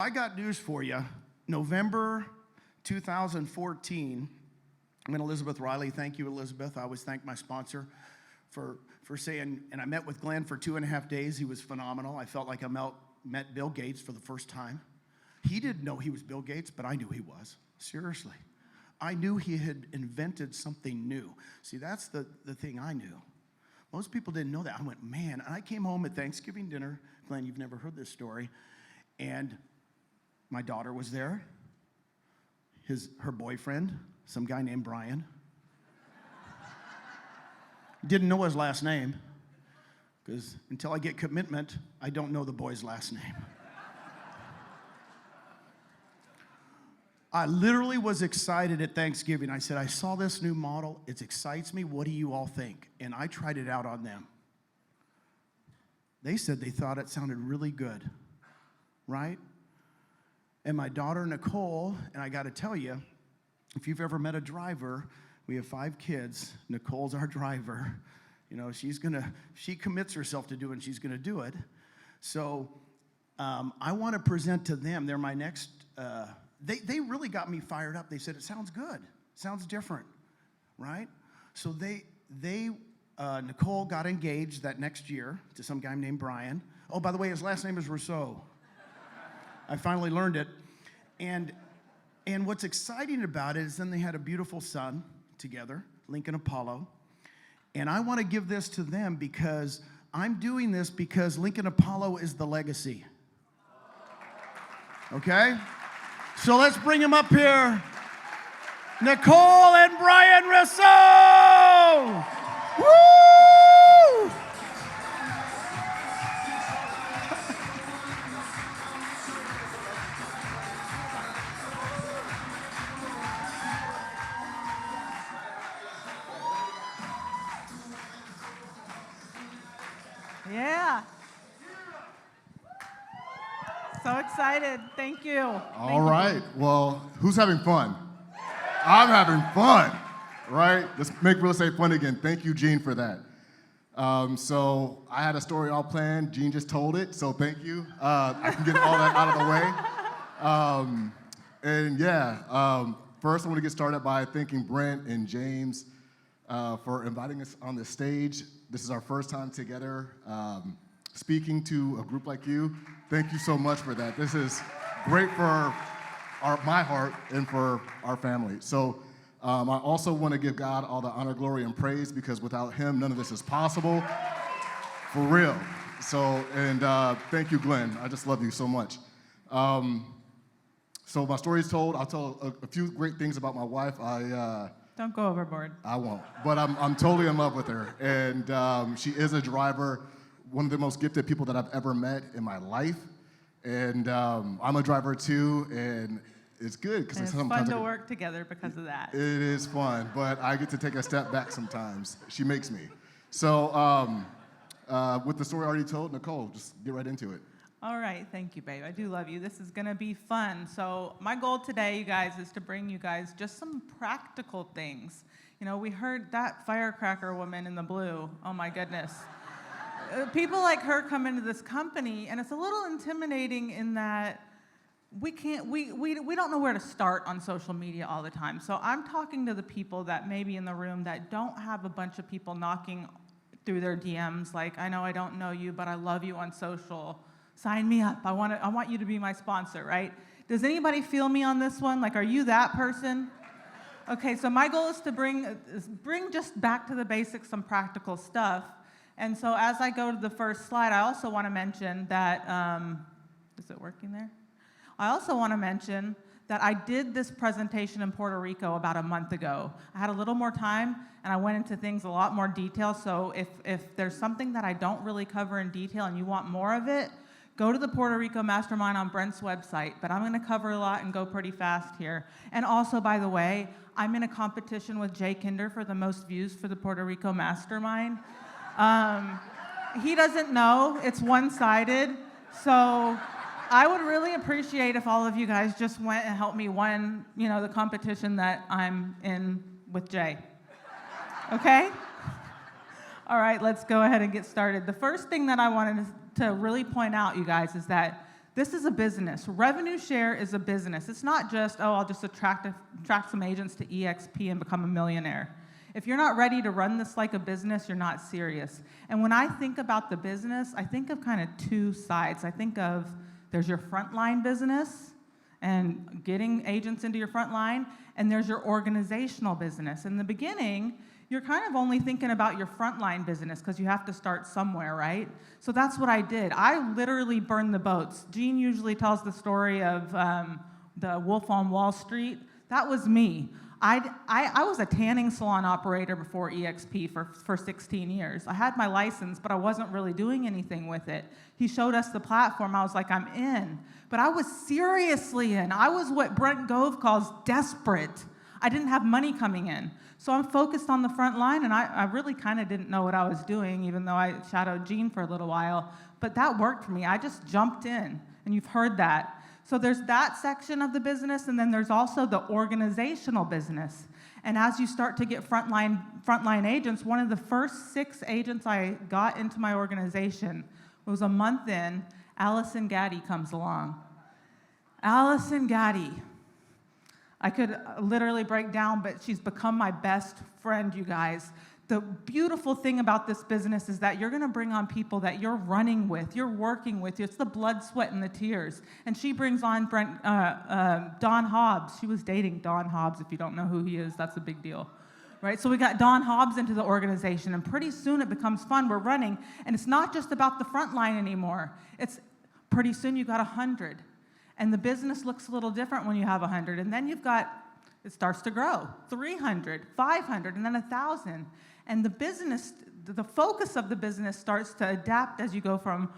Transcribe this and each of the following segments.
I got news for you. November 2014, I'm in Elizabeth Riley. Thank you, Elizabeth. I always thank my sponsor for saying, and I met with Glenn for 2.5 days. He was phenomenal. I felt like I met Bill Gates for the first time. He didn't know he was Bill Gates, but I knew he was. Seriously. I knew he had invented something new. See, that's the thing I knew. Most people didn't know that. I went, man, and I came home at Thanksgiving dinner. Glenn, you've never heard this story. And my daughter was there. Her boyfriend, some guy named Brian. Didn't know his last name, because until I get commitment, I don't know the boy's last name. I literally was excited at Thanksgiving. I said, I saw this new model. It excites me. What do you all think? And I tried it out on them. They said they thought it sounded really good, right? And my daughter, Nicole, and I got to tell you, if you've ever met a driver, we have 5 kids. Nicole's our driver. You know, she commits herself to doing, she's going to do it. So I want to present to them, they're my next, they really got me fired up. They said, it sounds good, sounds different, right? So Nicole got engaged that next year to some guy named Brian. Oh, by the way, his last name is Rouseau. I finally learned it. And what's exciting about it is then they had a beautiful son together, Lincoln Apollo. And I want to give this to them because I'm doing this because Lincoln Apollo is the legacy. Okay? So let's bring him up here. Nicole and Brian Rouseau! Woo! Yeah. So excited. Thank you. All right. Well, who's having fun? I'm having fun, right? Let's make real estate fun again. Thank you, Gene, for that. So I had a story all planned. Gene just told it, so thank you. I can get all that out of the way. First I want to get started by thanking Brent and James for inviting us on this stage. This is our first time together speaking to a group like you. Thank you so much for that. This is great for my heart and for our family. So I also want to give God all the honor, glory, and praise because without him, none of this is possible, for real. So, and thank you, Glenn. I just love you so much. So my story is told. I'll tell a few great things about my wife. Don't go overboard. I won't, but I'm totally in love with her. And she is a driver, one of the most gifted people that I've ever met in my life. And I'm a driver too, and it's good because it's fun to work together because of that. It is fun, but I get to take a step back sometimes. She makes me. So with the story already told, Nicole, just get right into it. All right, thank you, babe. I do love you. This is gonna be fun. So my goal today, you guys, is to bring you guys just some practical things. You know, we heard that firecracker woman in the blue. Oh my goodness. People like her come into this company, and it's a little intimidating in that we don't know where to start on social media all the time. So I'm talking to the people that may be in the room that don't have a bunch of people knocking through their DMs like, I know I don't know you, but I love you on social. Sign me up. I want you to be my sponsor, right? Does anybody feel me on this one? Like, are you that person? Okay, so my goal is to bring just back to the basics some practical stuff. And so as I go to the first slide, I also want to mention that, is it working there? I also want to mention that I did this presentation in Puerto Rico about a month ago. I had a little more time, and I went into things a lot more detail. So if there's something that I don't really cover in detail and you want more of it, go to the Puerto Rico Mastermind on Brent's website. But I'm going to cover a lot and go pretty fast here. And also, by the way, I'm in a competition with Jay Kinder for the most views for the Puerto Rico Mastermind. He doesn't know, it's one-sided, so I would really appreciate if all of you guys just went and helped me win, the competition that I'm in with Jay. Okay? All right, let's go ahead and get started. The first thing that I wanted to really point out, you guys, is that This is a business. Revenue share is a business. It's not just, oh, I'll just attract some agents to EXP and become a millionaire. If you're not ready to run this like a business, you're not serious. And when I think about the business, I think of kind of two sides. I think of there's your frontline business and getting agents into your frontline, and there's your organizational business. In the beginning, you're kind of only thinking about your frontline business because you have to start somewhere, right? So that's what I did. I literally burned the boats. Gene usually tells the story of the Wolf on Wall Street. That was me. I was a tanning salon operator before EXP for 16 years. I had my license, but I wasn't really doing anything with it. He showed us the platform. I was like, I'm in. But I was seriously in. I was what Brent Gove calls desperate. I didn't have money coming in. So I'm focused on the front line, and I really kind of didn't know what I was doing, even though I shadowed Gene for a little while. But that worked for me. I just jumped in, and you've heard that. So there's that section of the business, and then there's also the organizational business. And as you start to get frontline agents, one of the first 6 agents I got into my organization was a month in, Allison Gaddy comes along. Allison Gaddy. I could literally break down, but she's become my best friend, you guys. The beautiful thing about this business is that you're going to bring on people that you're running with, you're working with. It's the blood, sweat, and the tears. And she brings on Don Hobbs. She was dating Don Hobbs. If you don't know who he is, that's a big deal, right? So we got Don Hobbs into the organization, and pretty soon it becomes fun. We're running, and it's not just about the front line anymore. It's pretty soon you got 100. And the business looks a little different when you have 100. And then it starts to grow, 300, 500, and then 1,000. And the focus of the business starts to adapt as you go from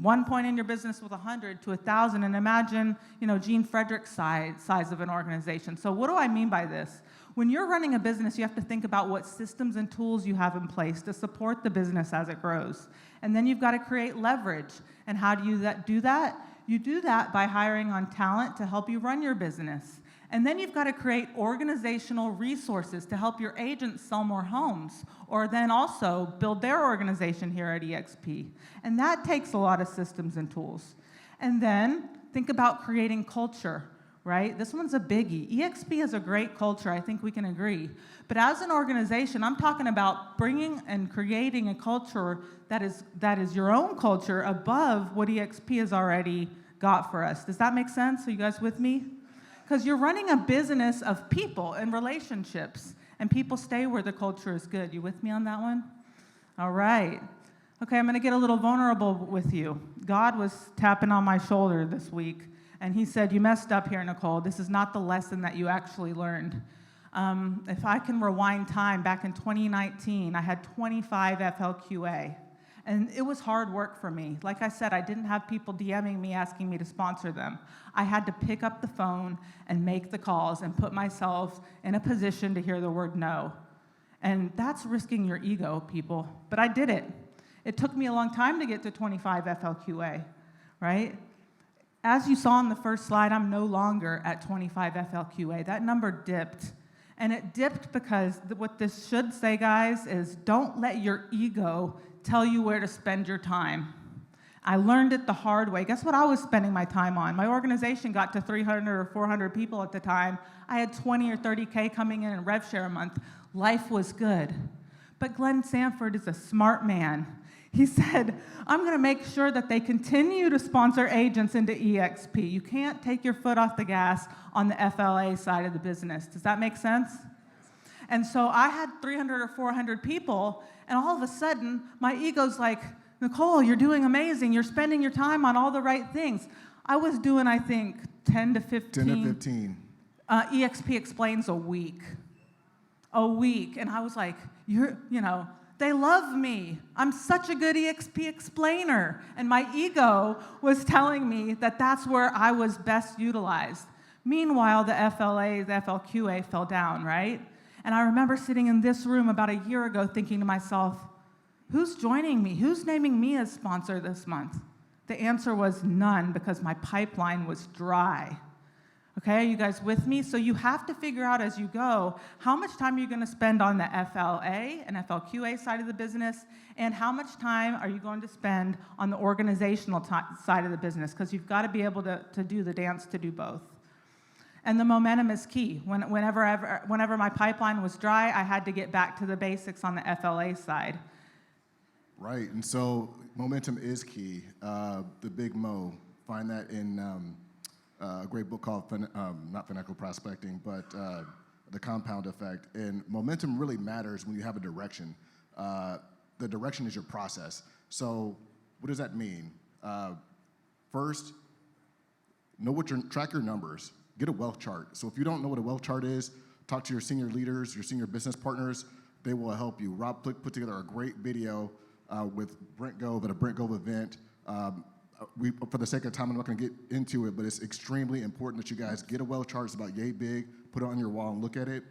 one point in your business with 100 to 1,000. And imagine, Gene Frederick's size of an organization. So what do I mean by this? When you're running a business, you have to think about what systems and tools you have in place to support the business as it grows. And then you've got to create leverage. And how do you do that? You do that by hiring on talent to help you run your business. And then you've got to create organizational resources to help your agents sell more homes, or then also build their organization here at EXP. And that takes a lot of systems and tools. And then think about creating culture, right? This one's a biggie. EXP has a great culture, I think we can agree. But as an organization, I'm talking about bringing and creating a culture that is your own culture above what EXP has already got for us. Does that make sense? Are you guys with me? Because you're running a business of people and relationships, and people stay where the culture is good. You with me on that one? All right. Okay, I'm going to get a little vulnerable with you. God was tapping on my shoulder this week, and he said, you messed up here, Nicole. This is not the lesson that you actually learned. If I can rewind time, back in 2019, I had 25 FLQA. And it was hard work for me. Like I said, I didn't have people DMing me asking me to sponsor them. I had to pick up the phone and make the calls and put myself in a position to hear the word no. And that's risking your ego, people. But I did it. It took me a long time to get to 25 FLQA, right? As you saw on the first slide, I'm no longer at 25 FLQA. That number dipped. And it dipped because what this should say, guys, is don't let your ego tell you where to spend your time. I learned it the hard way. Guess what I was spending my time on? My organization got to 300 or 400 people at the time. I had 20 or 30K coming in rev share a month. Life was good. But Glenn Sanford is a smart man. He said, I'm going to make sure that they continue to sponsor agents into EXP. You can't take your foot off the gas on the FLA side of the business. Does that make sense? And so I had 300 or 400 people, and all of a sudden, my ego's like, Nicole, you're doing amazing. You're spending your time on all the right things. I was doing, I think, 10 to 15. 10 to 15. EXP Explains a week. A week. And I was like, they love me. I'm such a good EXP explainer. And my ego was telling me that that's where I was best utilized. Meanwhile, the FLA, the FLQA fell down, right? And I remember sitting in this room about a year ago thinking to myself, who's joining me? Who's naming me as sponsor this month? The answer was none, because my pipeline was dry. Okay, are you guys with me? So you have to figure out as you go, how much time are you going to spend on the FLA and FLQA side of the business, and how much time are you going to spend on the organizational side of the business, because you've got to be able to do the dance to do both. And the momentum is key. Whenever my pipeline was dry, I had to get back to the basics on the FLA side. Right, and so momentum is key. The Big Mo, find that in a great book called, not Financial Prospecting, but The Compound Effect. And momentum really matters when you have a direction. The direction is your process. So what does that mean? First, track your numbers. Get a wealth chart. So if you don't know what a wealth chart is, talk to your senior leaders, your senior business partners. They will help you. Rob put together a great video with Brent Gove at a Brent Gove event. For the sake of time, I'm not going to get into it, but it's extremely important that you guys get a wealth chart. It's about yay big. Put it on your wall and look at it.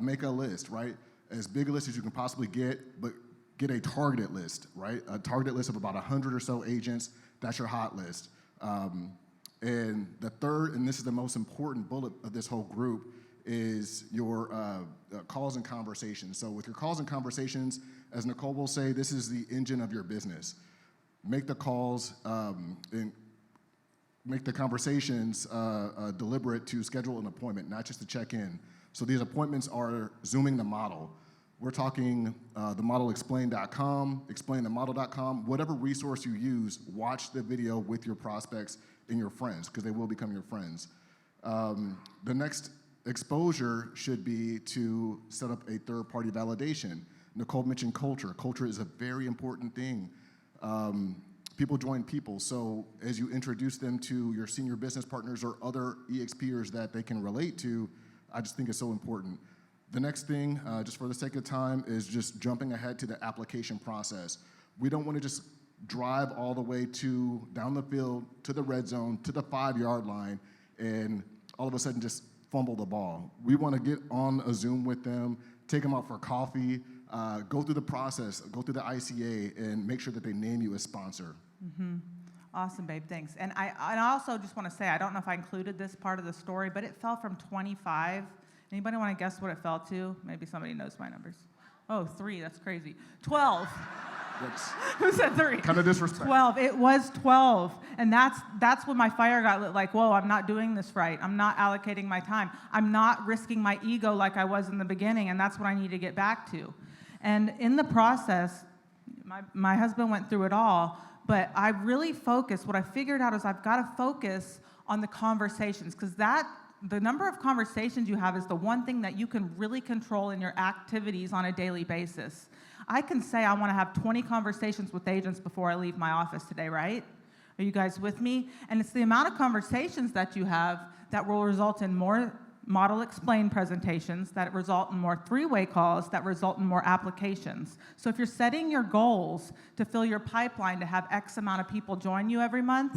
Make a list, right? As big a list as you can possibly get, but get a targeted list, right? A targeted list of about 100 or so agents. That's your hot list. And the third, and this is the most important bullet of this whole group, is your calls and conversations. So with your calls and conversations, as Nicole will say, this is the engine of your business. Make the calls and make the conversations deliberate to schedule an appointment, not just to check in. So these appointments are Zooming the model. We're talking themodelexplain.com, explainthemodel.com, whatever resource you use, watch the video with your prospects and your friends, because they will become your friends. The next exposure should be to set up a third-party validation. Nicole mentioned culture. Culture is a very important thing. People join people, so as you introduce them to your senior business partners or other EXPers that they can relate to, I just think it's so important. The next thing, just for the sake of time, is just jumping ahead to the application process. We don't want to just drive all the way down the field, to the red zone, to the 5-yard line, and all of a sudden just fumble the ball. We want to get on a Zoom with them, take them out for coffee, go through the process, go through the ICA, and make sure that they name you as sponsor. Mm-hmm. Awesome, babe, thanks. And I also just want to say, I don't know if I included this part of the story, but it fell from 25. Anybody want to guess what it fell to? Maybe somebody knows my numbers. Oh, 3, that's crazy. 12. Who said 3? Kind of disrespect. 12. It was 12. And that's when my fire got lit, like, whoa, I'm not doing this right. I'm not allocating my time. I'm not risking my ego like I was in the beginning, and that's what I need to get back to. And in the process, my husband went through it all, but I really focused. What I figured out is I've got to focus on the conversations, because the number of conversations you have is the one thing that you can really control in your activities on a daily basis. I can say I want to have 20 conversations with agents before I leave my office today, right? Are you guys with me? And it's the amount of conversations that you have that will result in more model explain presentations, that result in more 3-way calls, that result in more applications. So if you're setting your goals to fill your pipeline to have X amount of people join you every month,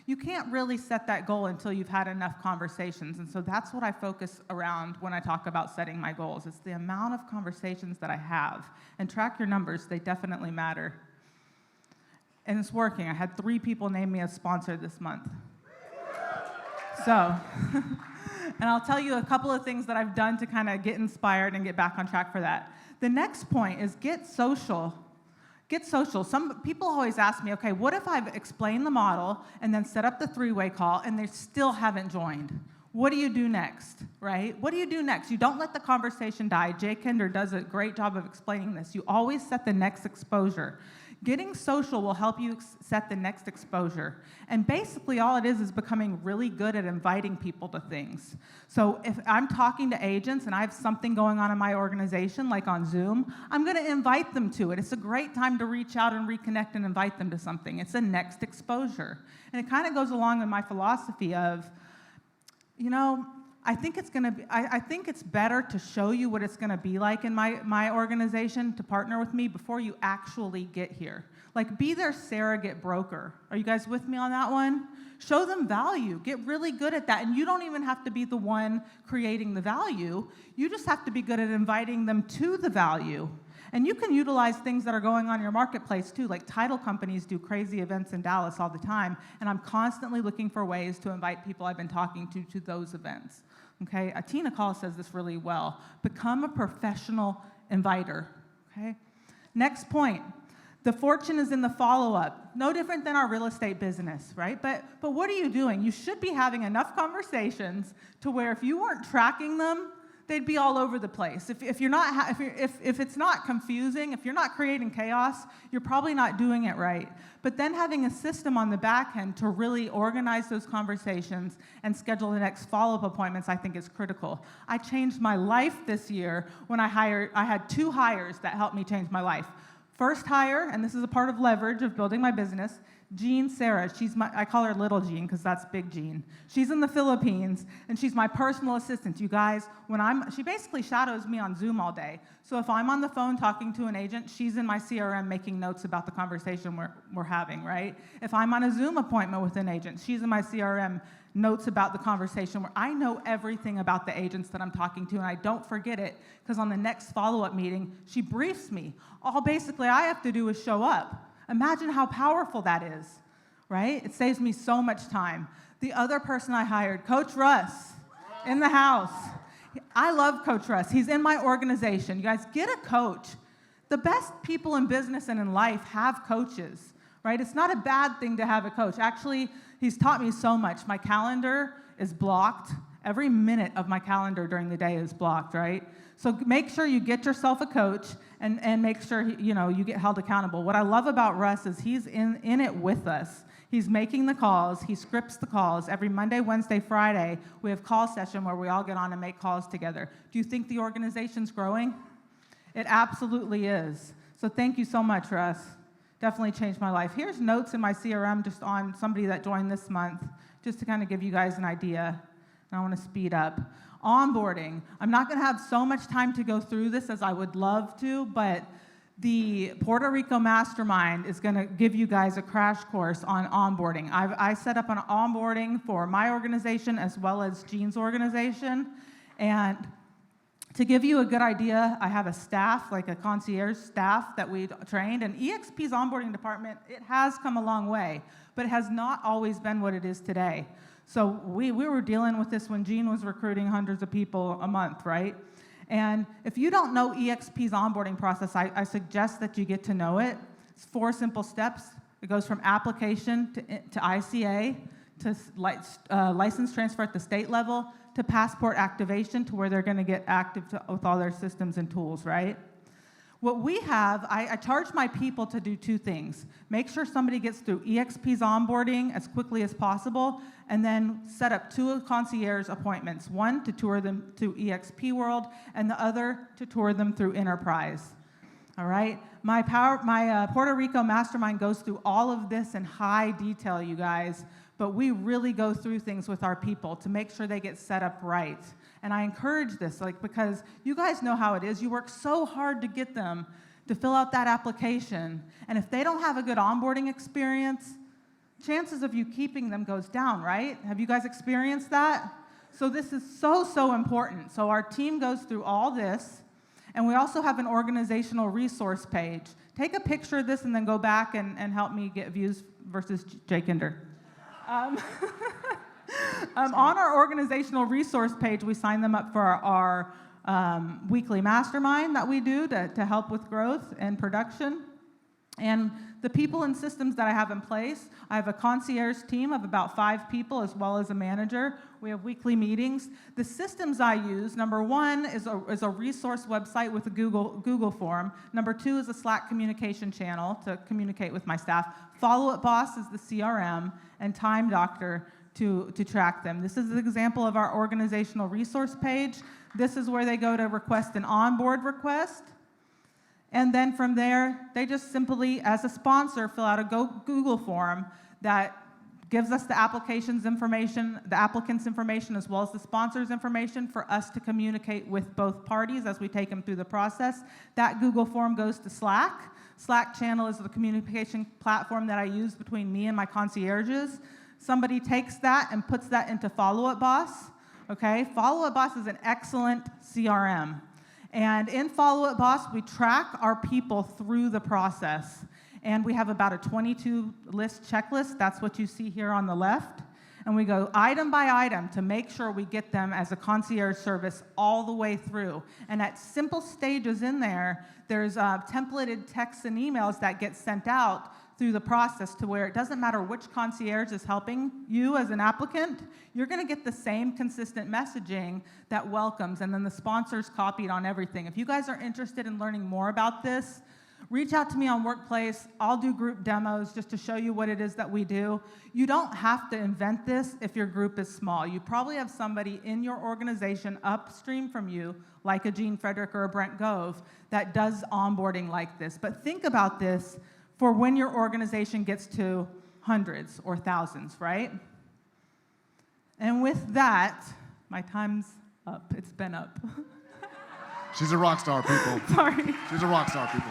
you can't really set that goal until you've had enough conversations. And so that's what I focus around when I talk about setting my goals. It's the amount of conversations that I have. And track your numbers, they definitely matter. And it's working. I had 3 people name me as sponsor this month. So, and I'll tell you a couple of things that I've done to kind of get inspired and get back on track for that. The next point is get social. Get social. Some people always ask me, okay, what if I've explained the model and then set up the 3-way call and they still haven't joined? What do you do next, right? What do you do next? You don't let the conversation die. Jay Kinder does a great job of explaining this. You always set the next exposure. Getting social will help you set the next exposure. And basically all it is becoming really good at inviting people to things. So if I'm talking to agents and I have something going on in my organization, like on Zoom, I'm going to invite them to it. It's a great time to reach out and reconnect and invite them to something. It's a next exposure. And it kind of goes along with my philosophy of, I think it's better to show you what it's going to be like in my organization to partner with me before you actually get here. Like, be their surrogate broker. Are you guys with me on that one? Show them value. Get really good at that. And you don't even have to be the one creating the value. You just have to be good at inviting them to the value. And you can utilize things that are going on in your marketplace too, like title companies do crazy events in Dallas all the time, and I'm constantly looking for ways to invite people I've been talking to those events. Okay, Tina Call says this really well. Become a professional inviter, okay? Next point, the fortune is in the follow-up. No different than our real estate business, right? But what are you doing? You should be having enough conversations to where if you weren't tracking them, they'd be all over the place. If it's not confusing, if you're not creating chaos, you're probably not doing it right. But then having a system on the back end to really organize those conversations and schedule the next follow-up appointments, I think is critical. I changed my life this year when I had 2 hires that helped me change my life. First hire, and this is a part of leverage of building my business, Jean Sarah. I call her Little Jean because that's Big Jean. She's in the Philippines, and she's my personal assistant. You guys, she basically shadows me on Zoom all day. So if I'm on the phone talking to an agent, she's in my CRM making notes about the conversation we're having, right? If I'm on a Zoom appointment with an agent, she's in my CRM notes about the conversation where I know everything about the agents that I'm talking to, and I don't forget it because on the next follow-up meeting, she briefs me. All basically I have to do is show up. Imagine how powerful that is, right? It saves me so much time. The other person I hired, Coach Russ, in the house. I love Coach Russ. He's in my organization. You guys, get a coach. The best people in business and in life have coaches, right? It's not a bad thing to have a coach. Actually, he's taught me so much. My calendar is blocked. Every minute of my calendar during the day is blocked, right? So make sure you get yourself a coach and make sure you get held accountable. What I love about Russ is he's in it with us. He's making the calls. He scripts the calls. Every Monday, Wednesday, Friday, we have call session where we all get on and make calls together. Do you think the organization's growing? It absolutely is. So thank you so much, Russ. Definitely changed my life. Here's notes in my CRM just on somebody that joined this month, just to kind of give you guys an idea. And I want to speed up. Onboarding. I'm not going to have so much time to go through this as I would love to, but the Puerto Rico Mastermind is going to give you guys a crash course on onboarding. I set up an onboarding for my organization as well as Jean's organization. And to give you a good idea, I have a staff, like a concierge staff that we trained. And EXP's onboarding department, it has come a long way, but it has not always been what it is today. So we were dealing with this when Jean was recruiting hundreds of people a month, right? And if you don't know EXP's onboarding process, I suggest that you get to know it. It's 4 simple steps. It goes from application to ICA, to license transfer at the state level, to passport activation, to where they're going to get active with all their systems and tools, right? What we have, I charge my people to do 2 things. Make sure somebody gets through EXP's onboarding as quickly as possible, and then set up 2 concierge appointments, one to tour them through EXP World, and the other to tour them through Enterprise. All right? My Puerto Rico Mastermind goes through all of this in high detail, you guys, but we really go through things with our people to make sure they get set up right. And I encourage this, because you guys know how it is. You work so hard to get them to fill out that application. And if they don't have a good onboarding experience, chances of you keeping them goes down, right? Have you guys experienced that? So this is so important. So our team goes through all this, and we also have an organizational resource page. Take a picture of this and then go back and help me get views versus Jake Kinder. On our organizational resource page, we sign them up for our weekly mastermind that we do to help with growth and production. And the people and systems that I have in place, I have a concierge team of about 5 people as well as a manager. We have weekly meetings. The systems I use, number 1 is a resource website with a Google form. Number 2 is a Slack communication channel to communicate with my staff. Follow-up Boss is the CRM, and Time Doctor to track them. This is an example of our organizational resource page. This is where they go to request an onboard request. And then from there, they just simply, as a sponsor, fill out a Google form that gives us the application's information, the applicant's information, as well as the sponsor's information for us to communicate with both parties as we take them through the process. That Google form goes to Slack. Slack channel is the communication platform that I use between me and my concierges. Somebody takes that and puts that into Follow-Up Boss. Okay, Follow-Up Boss is an excellent CRM. And in Follow It Boss, we track our people through the process. And we have about a 22 list checklist. That's what you see here on the left. And we go item by item to make sure we get them as a concierge service all the way through. And at simple stages in there, there's templated texts and emails that get sent out through the process to where it doesn't matter which concierge is helping you as an applicant, you're going to get the same consistent messaging that welcomes, and then the sponsors copied on everything. If you guys are interested in learning more about this, reach out to me on Workplace. I'll do group demos just to show you what it is that we do. You don't have to invent this if your group is small. You probably have somebody in your organization upstream from you, like a Gene Frederick or a Brent Gove, that does onboarding like this. But think about this for when your organization gets to hundreds or thousands, right? And with that, my time's up. It's been up. She's a rock star, people. Sorry. She's a rock star, people.